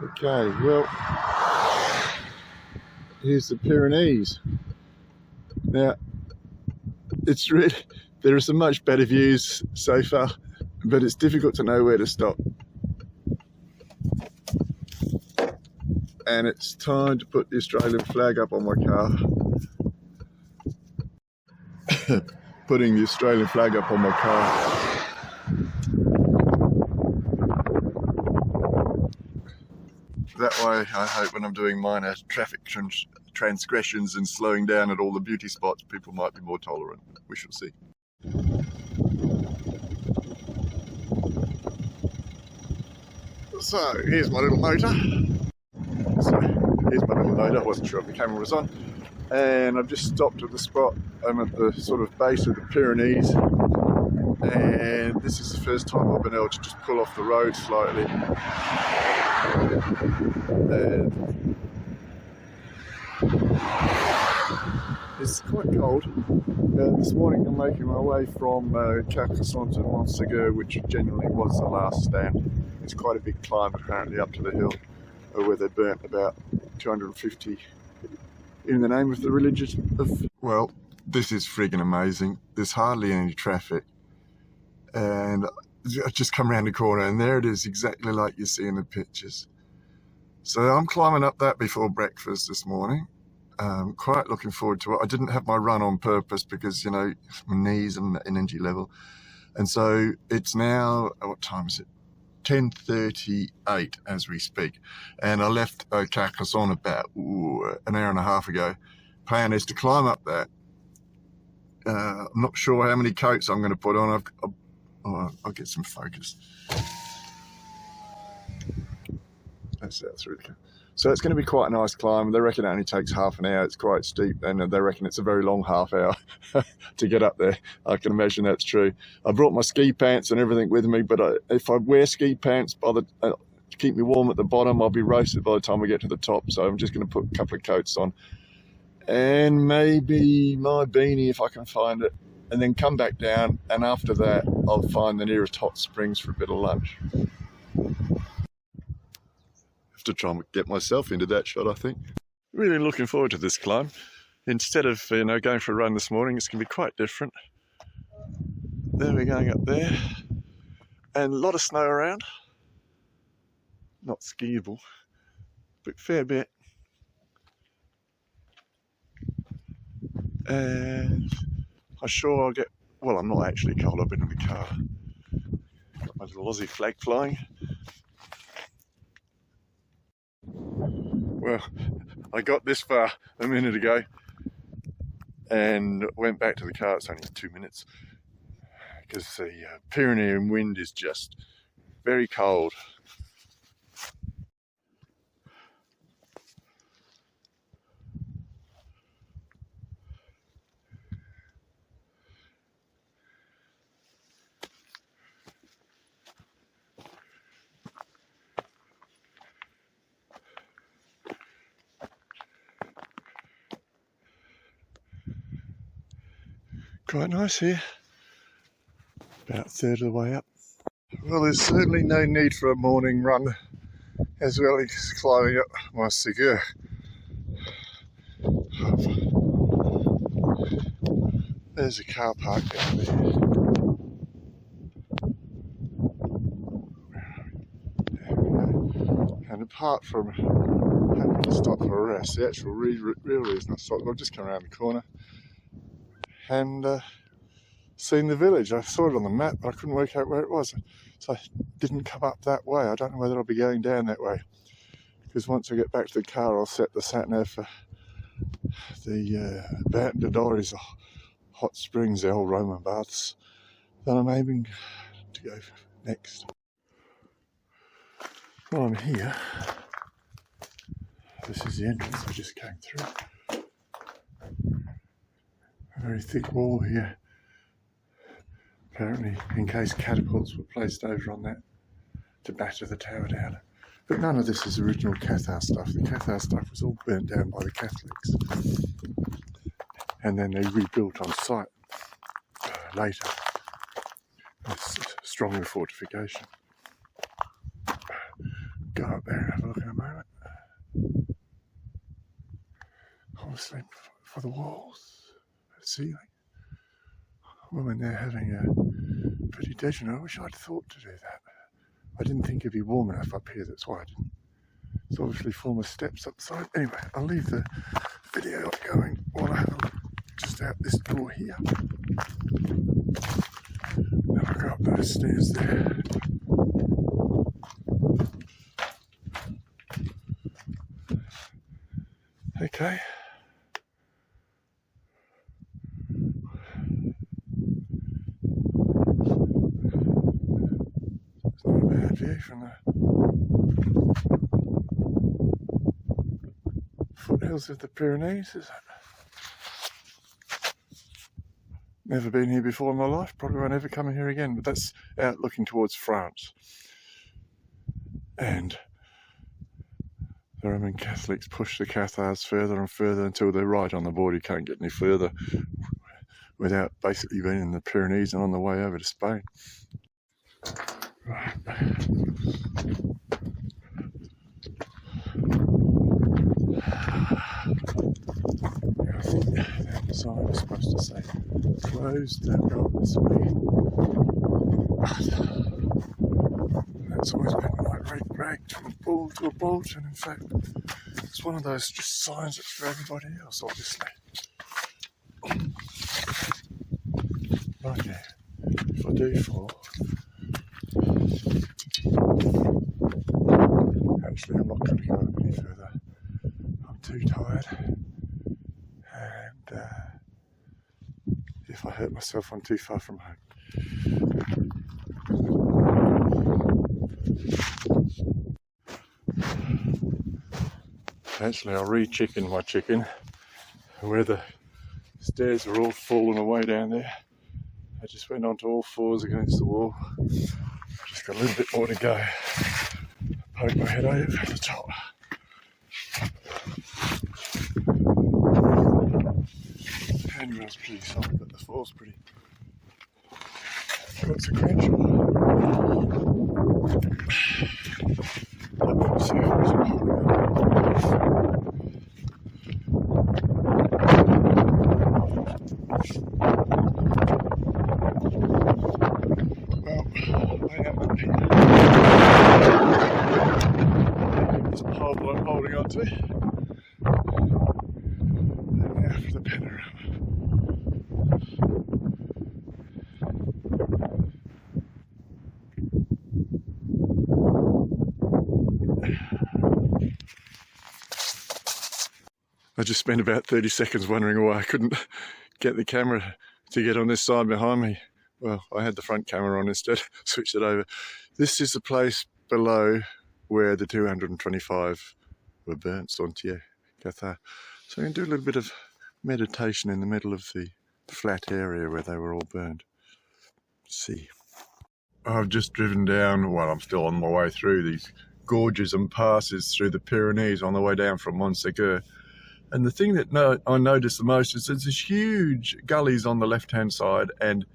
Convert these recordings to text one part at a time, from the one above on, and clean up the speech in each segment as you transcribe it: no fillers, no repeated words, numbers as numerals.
Okay, well, here's the Pyranees. Now, it's really, there are some much better views so far, but it's difficult to know where to stop. And it's time to put the Australian flag up on my car. Putting the Australian flag up on my car. That way, I hope when I'm doing minor traffic transgressions and slowing down at all the beauty spots, people might be more tolerant. We shall see. So, here's my little motor. I wasn't sure if the camera was on. And I've just stopped at the spot. I'm at the sort of base of the Pyrenees. And this is the first time I've been able to just pull off the road slightly. It's quite cold. This morning I'm making my way from Carcassonne to Mt.Segur, which genuinely was the last stand. It's quite a big climb apparently up to the hill, where they burnt about 250 in the name of the religion of... Well, this is friggin' amazing. There's hardly any traffic. And I just come around the corner and there it is, exactly like you see in the pictures. So I'm climbing up that before breakfast this morning. Quite looking forward to it. I didn't have my run on purpose because, you know, my knees and energy level. And so it's now, what time is it? 10:38 as we speak. And I left Carcassonne about an hour and a half ago. Plan is to climb up that. I'm not sure how many coats I'm going to put on. I'll get some focus. That's that through the camera. So it's going to be quite a nice climb. They reckon it only takes half an hour. It's quite steep, and they reckon it's a very long half hour to get up there. I can imagine that's true. I brought my ski pants and everything with me, but if I wear ski pants to keep me warm at the bottom, I'll be roasted by the time we get to the top. So I'm just going to put a couple of coats on, and maybe my beanie if I can find it, and then come back down. And after that, I'll find the nearest hot springs for a bit of lunch. To try and get myself into that shot, I think. Really looking forward to this climb. Instead of, you know, going for a run this morning, it's going to be quite different. There we're going up there. And a lot of snow around. Not skiable, but fair bit. And I'm sure I'll get, well, I'm not actually cold, I've been in the car. Got my little Aussie flag flying. Well, I got this far a minute ago and went back to the car. It's only 2 minutes because the Pyrenean wind is just very cold. Quite nice here, about a third of the way up. Well, there's certainly no need for a morning run as well as climbing up Mt.Segur. There's a car park down there. And apart from having to stop for a rest, the actual real reason I stopped, I've just come around the corner and seen the village. I saw it on the map, but I couldn't work out where it was. So I didn't come up that way. I don't know whether I'll be going down that way, because once I get back to the car, I'll set the sat-nav for the Dorres hot springs, the old Roman baths, that I'm aiming to go for next. While I'm here, this is the entrance I just came through. A very thick wall here, apparently in case catapults were placed over on that to batter the tower down. But none of this is original Cathar stuff. The Cathar stuff was all burnt down by the Catholics, and then they rebuilt on site later with stronger fortification. go up there and have a look in a moment. Obviously for the walls, the ceiling. Woman there having a pretty detriment. I wish I'd thought to do that. I didn't think it'd be warm enough up here, that's why I didn't. It's obviously former steps upside. Anyway, I'll leave the video going while I have a look just out this door here. Then I'll go up those stairs there. Okay. It's not a bad view from the foothills of the Pyranees, is it? Never been here before in my life, probably won't ever come here again, but that's out looking towards France. And the Roman Catholics push the Cathars further and further until they're right on the border. You can't get any further without basically being in the Pyrenees and on the way over to Spain. Right. I think the sign was supposed to say closed, don't go up this way. That's always been like ragged from a bull to a bolt, and in fact it's one of those just signs that's for everybody else, obviously. Right now, if I do fall, actually I'm not going to go up any further. I'm too tired, and if I hurt myself I'm too far from home. Actually, I'll re-chicken my chicken where the stairs are all falling away down there. I just went onto all fours against the wall. Just got a little bit more to go. Poke my head over the top. The handrail's pretty solid, but the floor's pretty consequential. Mt.Segur is this pole that I'm holding on to. And now for the panorama. I just spent about 30 seconds wondering why I couldn't get the camera to get on this side behind me. Well, I had the front camera on instead, switched it over. This is the place below where the 225 were burnt, Santiago, Cathar. So I can do a little bit of meditation in the middle of the flat area where they were all burned. See. I've just driven down, well, I'm still on my way through these gorges and passes through the Pyrenees on the way down from Mt.Segur. And the thing that I noticed the most is there's this huge gullies on the left-hand side and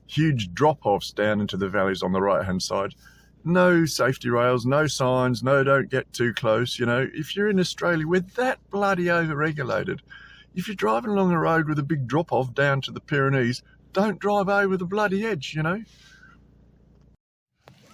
huge drop-offs down into the valleys on the right-hand side. No safety rails, no signs, no don't get too close. You know, if you're in Australia, we're that bloody over-regulated. If you're driving along a road with a big drop-off down to the Pyrenees, don't drive over the bloody edge, you know.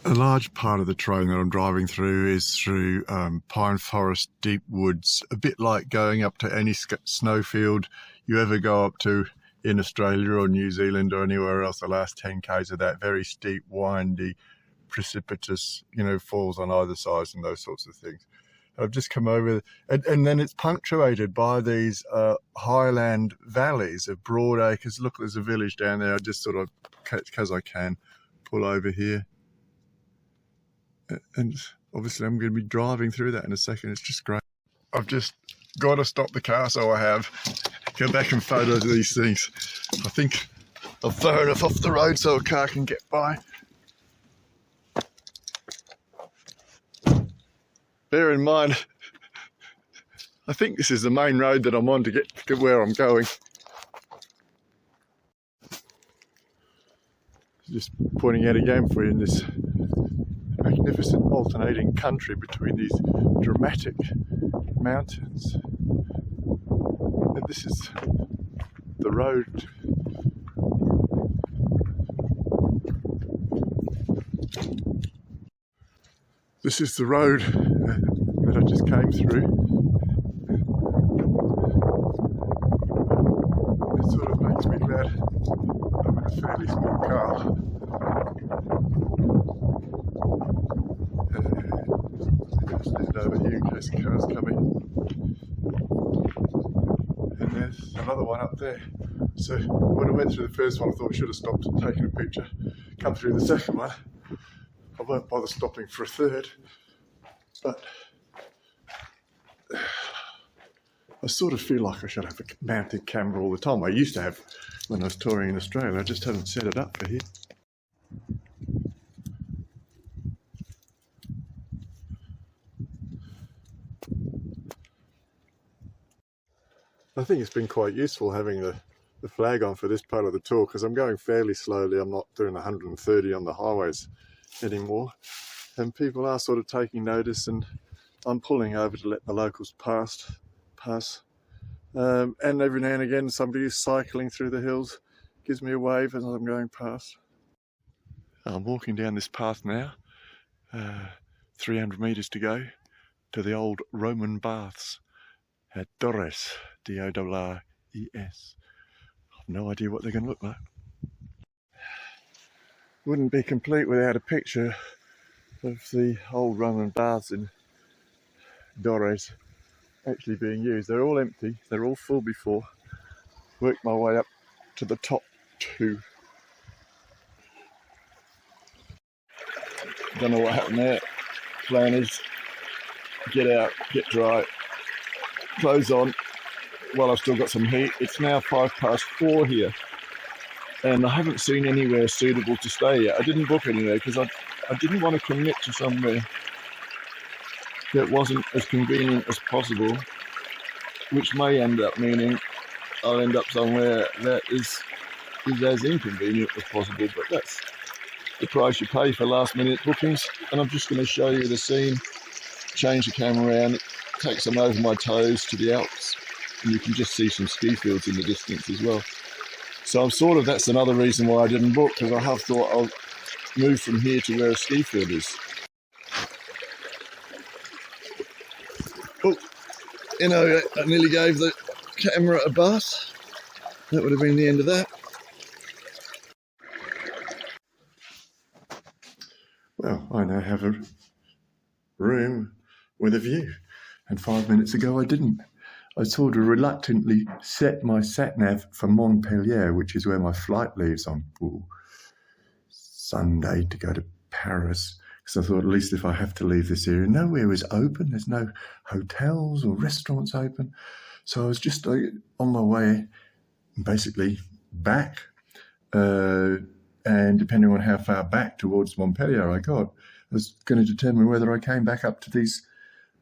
A large part of the train that I'm driving through is through pine forest, deep woods, a bit like going up to any snowfield you ever go up to in Australia or New Zealand or anywhere else. The last 10 k's of that very steep, windy, precipitous, you know, falls on either side and those sorts of things. I've just come over, and then it's punctuated by these highland valleys of broad acres. Look, there's a village down there. I just sort of, because I can, pull over here. And obviously I'm going to be driving through that in a second. It's just great. I've just got to stop the car, so I have. Go back and photo these things. I think I'm far enough off the road so a car can get by. Bear in mind, I think this is the main road that I'm on to get to where I'm going. Just pointing out again for you in this magnificent alternating country between these dramatic mountains. And this is the road. This is the road that I just came through. It sort of makes me glad I'm in a fairly small car. Stand over here in case the car's coming. And there's another one up there. So when I went through the first one, I thought I should have stopped and taken a picture. Come through the second one. I won't bother stopping for a third, but I sort of feel like I should have a mounted camera all the time. I used to have when I was touring in Australia. I just haven't set it up for here. I think it's been quite useful having the flag on for this part of the tour, because I'm going fairly slowly. I'm not doing 130 on the highways anymore, and people are sort of taking notice, and I'm pulling over to let the locals pass. And every now and again somebody is cycling through the hills, gives me a wave as I'm going past. I'm walking down this path now, 300 metres to go to the old Roman baths at Dorres, D-O-R-R-E-S. I've no idea what they're going to look like. Wouldn't be complete without a picture of the old Roman baths in Dorres actually being used. They're all empty, they're all full before. Worked my way up to the top two. Don't know what happened there. Plan is get out, get dry, clothes on while I've still got some heat. It's now 4:05 here, and I haven't seen anywhere suitable to stay yet. I didn't book anywhere because I didn't want to commit to somewhere that wasn't as convenient as possible, which may end up meaning I'll end up somewhere that is as inconvenient as possible, but that's the price you pay for last minute bookings. And I'm just going to show you the scene, change the camera around, take some over my toes to the Alps, and you can just see some ski fields in the distance as well. So that's another reason why I didn't book, because I have thought I'll move from here to where a ski field is. Oh, you know, I nearly gave the camera a bus. That would have been the end of that. Well, I now have a room with a view, and 5 minutes ago I didn't. I sort of reluctantly set my sat-nav for Montpellier, which is where my flight leaves on Sunday to go to Paris, because I thought at least if I have to leave this area, nowhere is open. There's no hotels or restaurants open. So I was just on my way basically back, and depending on how far back towards Montpellier I got, I was going to determine whether I came back up to these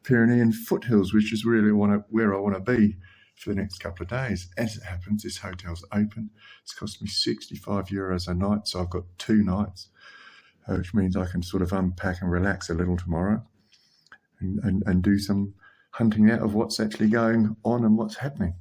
Pyranean foothills, which is really where I want to be for the next couple of days. As it happens, this hotel's open. It's cost me €65 a night, so I've got 2 nights, which means I can sort of unpack and relax a little tomorrow and do some hunting out of what's actually going on and what's happening.